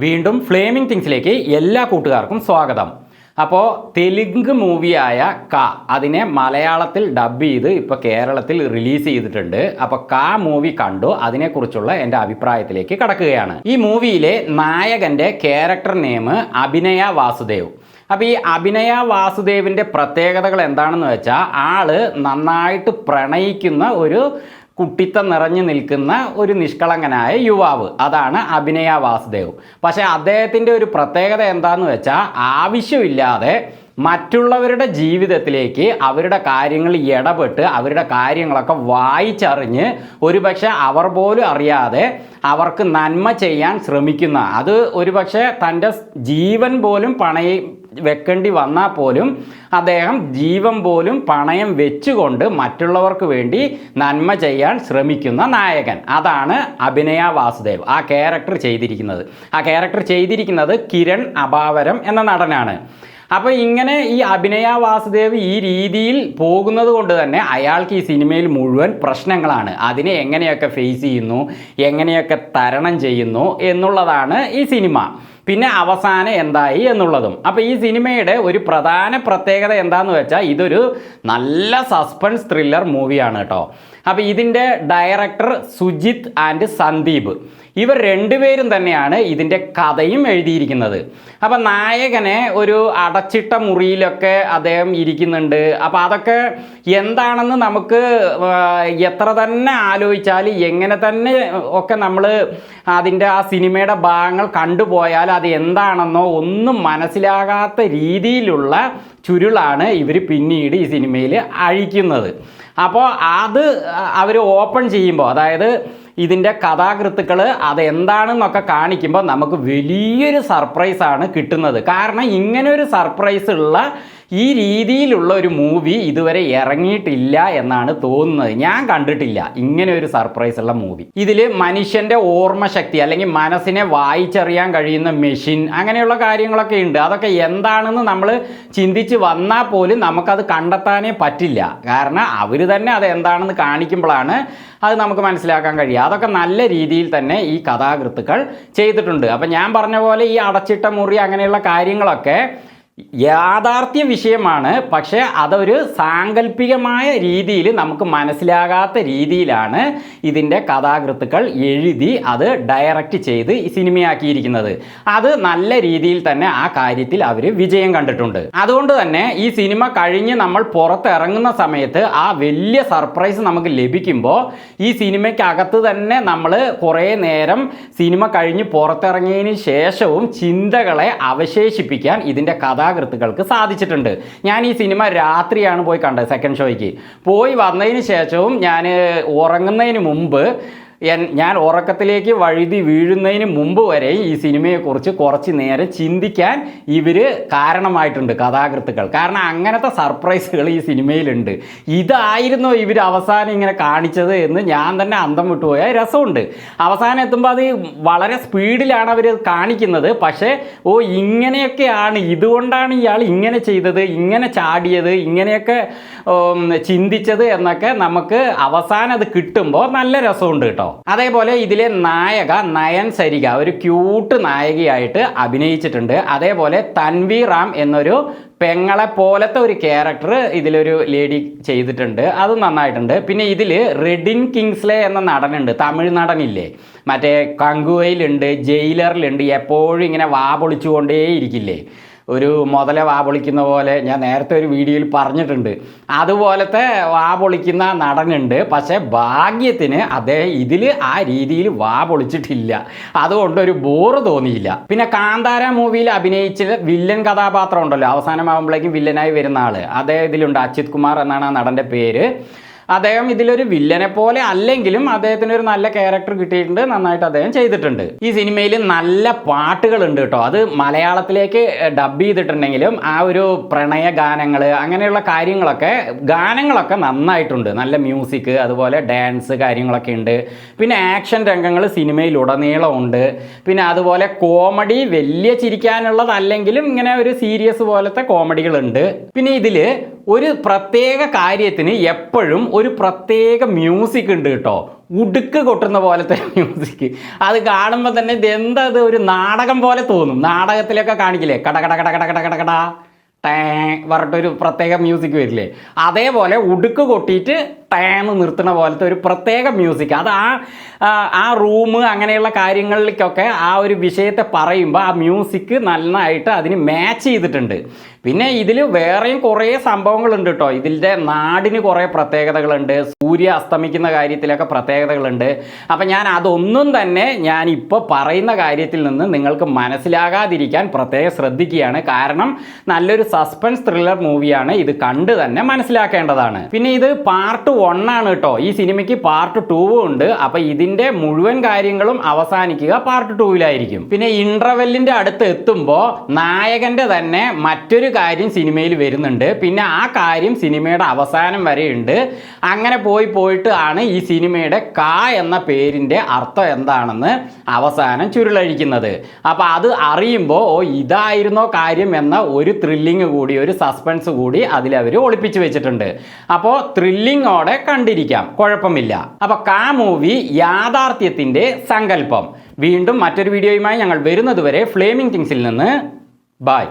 വീണ്ടും ഫ്ലേമിംഗ് തിങ്സിലേക്ക് എല്ലാ കൂട്ടുകാർക്കും സ്വാഗതം. അപ്പോൾ തെലുങ്ക് മൂവിയായ അതിനെ മലയാളത്തിൽ ഡബ് ചെയ്ത് ഇപ്പോൾ കേരളത്തിൽ റിലീസ് ചെയ്തിട്ടുണ്ട്. അപ്പോൾ മൂവി കണ്ടു, അതിനെക്കുറിച്ചുള്ള എൻ്റെ അഭിപ്രായത്തിലേക്ക് കടക്കുകയാണ്. ഈ മൂവിയിലെ നായകൻ്റെ ക്യാരക്ടർ നെയിം അഭിനയ വാസുദേവ്. അപ്പോൾ ഈ അഭിനയ വാസുദേവിൻ്റെ പ്രത്യേകതകൾ എന്താണെന്ന് വെച്ചാൽ, ആള് നന്നായിട്ട് പ്രണയിക്കുന്ന ഒരു കുട്ടിത്തം നിറഞ്ഞു നിൽക്കുന്ന ഒരു നിഷ്കളങ്കനായ യുവാവ്, അതാണ് അഭിനയ വാസുദേവ്. പക്ഷേ അദ്ദേഹത്തിൻ്റെ ഒരു പ്രത്യേകത എന്താണെന്ന് വെച്ചാൽ, ആവശ്യമില്ലാതെ മറ്റുള്ളവരുടെ ജീവിതത്തിലേക്ക് അവരുടെ കാര്യങ്ങൾ ഇടപെട്ട് അവരുടെ കാര്യങ്ങളൊക്കെ വായിച്ചറിഞ്ഞ് ഒരുപക്ഷെ അവർ പോലും അറിയാതെ അവർക്ക് നന്മ ചെയ്യാൻ ശ്രമിക്കുന്ന, അത് ഒരുപക്ഷെ തൻ്റെ ജീവൻ പോലും വെക്കേണ്ടി വന്നാൽ പോലും അദ്ദേഹം ജീവൻ പോലും പണയം വെച്ചുകൊണ്ട് മറ്റുള്ളവർക്ക് വേണ്ടി നന്മ ചെയ്യാൻ ശ്രമിക്കുന്ന നായകൻ, അതാണ് അഭിനയ വാസുദേവ് ആ ക്യാരക്ടർ ചെയ്തിരിക്കുന്നത് കിരൺ അബാവരം എന്ന നടനാണ്. അപ്പോൾ ഇങ്ങനെ ഈ അഭിനയ വാസുദേവ് ഈ രീതിയിൽ പോകുന്നത് കൊണ്ട് തന്നെ അയാൾക്ക് ഈ സിനിമയിൽ മുഴുവൻ പ്രശ്നങ്ങളാണ്. അതിനെ എങ്ങനെയൊക്കെ ഫേസ് ചെയ്യുന്നു, എങ്ങനെയൊക്കെ തരണം ചെയ്യുന്നു എന്നുള്ളതാണ് ഈ സിനിമ. പിന്നെ അവസാനം എന്തായി എന്നുള്ളതും. അപ്പോൾ ഈ സിനിമയുടെ ഒരു പ്രധാന പ്രത്യേകത എന്താണെന്ന് വെച്ചാൽ, ഇതൊരു നല്ല സസ്പെൻസ് ത്രില്ലർ മൂവിയാണ് കേട്ടോ. അപ്പോൾ ഇതിൻ്റെ ഡയറക്ടർ സുജിത് ആൻഡ് സന്ദീപ്, ഇവർ രണ്ടുപേരും തന്നെയാണ് ഇതിൻ്റെ കഥയും എഴുതിയിരിക്കുന്നത്. അപ്പം നായകനെ ഒരു അടച്ചിട്ട മുറിയിലൊക്കെ അദ്ദേഹം ഇരിക്കുന്നുണ്ട്. അപ്പോൾ അതൊക്കെ എന്താണെന്ന് നമുക്ക് എത്ര തന്നെ ആലോചിച്ചാൽ, എങ്ങനെ തന്നെ ഒക്കെ നമ്മൾ അതിൻ്റെ ആ സിനിമയുടെ ഭാഗങ്ങൾ കണ്ടുപോയാൽ അത് എന്താണെന്നോ ഒന്നും മനസ്സിലാകാത്ത രീതിയിലുള്ള ചുരുളാണ് ഇവർ പിന്നീട് ഈ സിനിമയിൽ അഴിക്കുന്നത്. അപ്പോൾ അത് അവർ ഓപ്പൺ ചെയ്യുമ്പോൾ, അതായത് ഇതിൻ്റെ കഥാകൃത്തുക്കൾ അതെന്താണെന്നൊക്കെ കാണിക്കുമ്പോൾ നമുക്ക് വലിയൊരു സർപ്രൈസാണ് കിട്ടുന്നത്. കാരണം ഇങ്ങനെ ഒരു സർപ്രൈസ് ഉള്ള ഈ രീതിയിലുള്ള ഒരു മൂവി ഇതുവരെ ഇറങ്ങിയിട്ടില്ല എന്നാണ് തോന്നുന്നത്. ഞാൻ കണ്ടിട്ടില്ല ഇങ്ങനെ ഒരു സർപ്രൈസ് ഉള്ള മൂവി. ഇതിൽ മനുഷ്യൻ്റെ ഓർമ്മശക്തി അല്ലെങ്കിൽ മനസ്സിനെ വായിച്ചറിയാൻ കഴിയുന്ന മെഷീൻ, അങ്ങനെയുള്ള കാര്യങ്ങളൊക്കെ ഉണ്ട്. അതൊക്കെ എന്താണെന്ന് നമ്മൾ ചിന്തിച്ച് വന്നാൽ പോലും നമുക്കത് കണ്ടെത്താനേ പറ്റില്ല. കാരണം അവർ തന്നെ അത് എന്താണെന്ന് കാണിക്കുമ്പോഴാണ് അത് നമുക്ക് മനസ്സിലാക്കാൻ കഴിയുക. അതൊക്കെ നല്ല രീതിയിൽ തന്നെ ഈ കഥാകൃത്തുക്കൾ ചെയ്തിട്ടുണ്ട്. അപ്പം ഞാൻ പറഞ്ഞ പോലെ ഈ അടച്ചിട്ട മുറി അങ്ങനെയുള്ള കാര്യങ്ങളൊക്കെ യാഥാർത്ഥ്യ വിഷയമാണ്. പക്ഷേ അതൊരു സാങ്കല്പികമായ രീതിയിൽ നമുക്ക് മനസ്സിലാകാത്ത രീതിയിലാണ് ഇതിൻ്റെ കഥാകൃത്തുക്കൾ എഴുതി അത് ഡയറക്റ്റ് ചെയ്ത് ഈ സിനിമയാക്കിയിരിക്കുന്നത്. അത് നല്ല രീതിയിൽ തന്നെ ആ കാര്യത്തിൽ അവർ വിജയം കണ്ടിട്ടുണ്ട്. അതുകൊണ്ട് തന്നെ ഈ സിനിമ കഴിഞ്ഞ് നമ്മൾ പുറത്തിറങ്ങുന്ന സമയത്ത് ആ വലിയ സർപ്രൈസ് നമുക്ക് ലഭിക്കുമ്പോൾ ഈ സിനിമയ്ക്കകത്ത് തന്നെ നമ്മൾ കുറേ നേരം സിനിമ കഴിഞ്ഞ് പുറത്തിറങ്ങിയതിന് ശേഷവും ചിന്തകളെ അവശേഷിപ്പിക്കാൻ ഇതിൻ്റെ കഥാകൃത്തുക്കൾക്ക് സാധിച്ചിട്ടുണ്ട്. ഞാൻ ഈ സിനിമ രാത്രിയാണ് പോയി കണ്ടത്. സെക്കൻഡ് ഷോയ്ക്ക് പോയി വന്നതിന് ശേഷവും ഞാൻ ഉറങ്ങുന്നതിന് മുമ്പ്, ഞാൻ ഉറക്കത്തിലേക്ക് വഴുതി വീഴുന്നതിന് മുമ്പ് വരെ ഈ സിനിമയെക്കുറിച്ച് കുറച്ച് നേരം ചിന്തിക്കാൻ ഇവർ കാരണമായിട്ടുണ്ട് കഥാകൃത്തുക്കൾ. കാരണം അങ്ങനത്തെ സർപ്രൈസുകൾ ഈ സിനിമയിലുണ്ട്. ഇതായിരുന്നോ ഇവർ അവസാനം ഇങ്ങനെ കാണിച്ചത് എന്ന് ഞാൻ തന്നെ അന്തം വിട്ടുപോയ രസമുണ്ട്. അവസാനം എത്തുമ്പോൾ അത് വളരെ സ്പീഡിലാണ് അവർ കാണിക്കുന്നത്. പക്ഷേ ഇങ്ങനെയൊക്കെയാണ്, ഇതുകൊണ്ടാണ് ഇയാൾ ഇങ്ങനെ ചെയ്തത്, ഇങ്ങനെ ചാടിയത്, ഇങ്ങനെയൊക്കെ ചിന്തിച്ചത് എന്നൊക്കെ നമുക്ക് അവസാനം അത് കിട്ടുമ്പോൾ നല്ല രസമുണ്ട് കേട്ടോ. അതേപോലെ ഇതിലെ നായക നയൻ സരിക ഒരു ക്യൂട്ട് നായികയായിട്ട് അഭിനയിച്ചിട്ടുണ്ട്. അതേപോലെ തൻവി റാം എന്നൊരു പെങ്ങളെ പോലത്തെ ഒരു ക്യാരക്ടർ ഇതിലൊരു ലേഡി ചെയ്തിട്ടുണ്ട്, അത് നന്നായിട്ടുണ്ട്. പിന്നെ ഇതിൽ റെഡിൻ കിങ്സ്ലേ എന്ന നടനുണ്ട്, തമിഴ് നടനില്ലേ, മറ്റേ കങ്കുവയിലുണ്ട്, ജയിലറിലുണ്ട്, എപ്പോഴും ഇങ്ങനെ വാ പൊളിച്ചുകൊണ്ടേ ഇരിക്കില്ലേ, ഒരു മുതല വാ പൊളിക്കുന്ന പോലെ. ഞാൻ നേരത്തെ ഒരു വീഡിയോയിൽ പറഞ്ഞിട്ടുണ്ട്, അതുപോലത്തെ വാ പൊളിക്കുന്ന നടനുണ്ട്. പക്ഷേ ഭാഗ്യത്തിന് അദ്ദേഹം ഇതിൽ ആ രീതിയിൽ വാ പൊളിച്ചിട്ടില്ല, അതുകൊണ്ടൊരു ബോറ് തോന്നിയില്ല. പിന്നെ കാന്താര മൂവിയിൽ അഭിനയിച്ച വില്ലൻ കഥാപാത്രം ഉണ്ടല്ലോ, അവസാനമാകുമ്പോഴേക്കും വില്ലനായി വരുന്ന ആൾ, അദ്ദേഹം ഇതിലുണ്ട്. അച്യുത് കുമാർ എന്നാണ് ആ നടൻ്റെ പേര്. അദ്ദേഹം ഇതിലൊരു വില്ലനെ പോലെ അല്ലെങ്കിലും അദ്ദേഹത്തിന് ഒരു നല്ല ക്യാരക്ടർ കിട്ടിയിട്ടുണ്ട്, നന്നായിട്ട് അദ്ദേഹം ചെയ്തിട്ടുണ്ട്. ഈ സിനിമയിൽ നല്ല പാട്ടുകളുണ്ട് കേട്ടോ. അത് മലയാളത്തിലേക്ക് ഡബ് ചെയ്തിട്ടുണ്ടെങ്കിലും ആ ഒരു പ്രണയ ഗാനങ്ങൾ അങ്ങനെയുള്ള ഗാനങ്ങളൊക്കെ നന്നായിട്ടുണ്ട്. നല്ല മ്യൂസിക്, അതുപോലെ ഡാൻസ് കാര്യങ്ങളൊക്കെ ഉണ്ട്. പിന്നെ ആക്ഷൻ രംഗങ്ങൾ സിനിമയിലുടനീളം ഉണ്ട്. പിന്നെ അതുപോലെ കോമഡി വലിയ ചിരിക്കാനുള്ളതല്ലെങ്കിലും ഇങ്ങനെ ഒരു സീരിയസ് പോലത്തെ കോമഡികളുണ്ട്. പിന്നെ ഇതിൽ ഒരു പ്രത്യേക കാര്യത്തിന് എപ്പോഴും ഒരു പ്രത്യേക മ്യൂസിക് ഉണ്ട് കേട്ടോ. ഉടുക്ക് കൊട്ടുന്ന പോലത്തെ മ്യൂസിക്. അത് കാണുമ്പോൾ തന്നെ ഇതെന്താ, ഇത് ഒരു നാടകം പോലെ തോന്നും. നാടകത്തിലൊക്കെ കാണിക്കില്ലേ, കട കട കട കട കട കട കട ടേ പറഞ്ഞിട്ടൊരു പ്രത്യേക മ്യൂസിക് വരില്ലേ, അതേപോലെ ഉടുക്ക് കൊട്ടിയിട്ട് ടേന്ന് നിർത്തുന്ന പോലത്തെ ഒരു പ്രത്യേക മ്യൂസിക്. അത് ആ റൂം അങ്ങനെയുള്ള കാര്യങ്ങളിലേക്കൊക്കെ ആ ഒരു വിഷയത്തെ പറയുമ്പോൾ ആ മ്യൂസിക് നന്നായിട്ട് അതിന് മാച്ച് ചെയ്തിട്ടുണ്ട്. പിന്നെ ഇതിൽ വേറെയും കുറേ സംഭവങ്ങളുണ്ട് കേട്ടോ. ഇതിൻ്റെ നാടിന് കുറേ പ്രത്യേകതകളുണ്ട്, സൂര്യ അസ്തമിക്കുന്ന കാര്യത്തിലൊക്കെ പ്രത്യേകതകളുണ്ട്. അപ്പം ഞാൻ അതൊന്നും തന്നെ ഞാനിപ്പോൾ പറയുന്ന കാര്യത്തിൽ നിന്ന് നിങ്ങൾക്ക് മനസ്സിലാകാതിരിക്കാൻ പ്രത്യേകം ശ്രദ്ധിക്കുകയാണ്. കാരണം നല്ലൊരു സസ്പെൻസ് ത്രില്ലർ മൂവിയാണ്, ഇത് കണ്ട് തന്നെ മനസ്സിലാക്കേണ്ടതാണ്. പിന്നെ ഇത് പാർട്ട് 1 ആണ് കേട്ടോ. ഈ സിനിമയ്ക്ക് പാർട്ട് 2 ഉണ്ട്. അപ്പം ഇതിൻ്റെ മുഴുവൻ കാര്യങ്ങളും അവസാനിക്കുക പാർട്ട് 2-ലായിരിക്കും. പിന്നെ ഇൻ്റർവെല്ലിൻ്റെ അടുത്ത് എത്തുമ്പോൾ നായകൻ്റെ തന്നെ മറ്റൊരു കാര്യം സിനിമയിൽ വരുന്നുണ്ട്. പിന്നെ ആ കാര്യം സിനിമയുടെ അവസാനം വരെ ഉണ്ട്. അങ്ങനെ പോയിട്ട് ആണ് ഈ സിനിമയുടെ എന്ന പേരിൻ്റെ അർത്ഥം എന്താണെന്ന് അവസാനം ചുരുളഴിക്കുന്നത്. അപ്പോൾ അത് അറിയുമ്പോൾ ഇതായിരുന്നോ കാര്യം എന്ന ഒരു ത്രില്ലിങ് കൂടി, ഒരു സസ്പെൻസ് കൂടി അതിലവർ ഒളിപ്പിച്ച് വെച്ചിട്ടുണ്ട്. അപ്പോൾ ത്രില്ലിങ്ങോടെ കണ്ടിരിക്കാം, കുഴപ്പമില്ല. അപ്പോൾ മൂവി യാഥാർത്ഥ്യത്തിൻ്റെ സങ്കല്പം. വീണ്ടും മറ്റൊരു വീഡിയോയുമായി ഞങ്ങൾ വരുന്നതുവരെ ഫ്ലേമിംഗ് തിങ്സിൽ നിന്ന് ബൈ.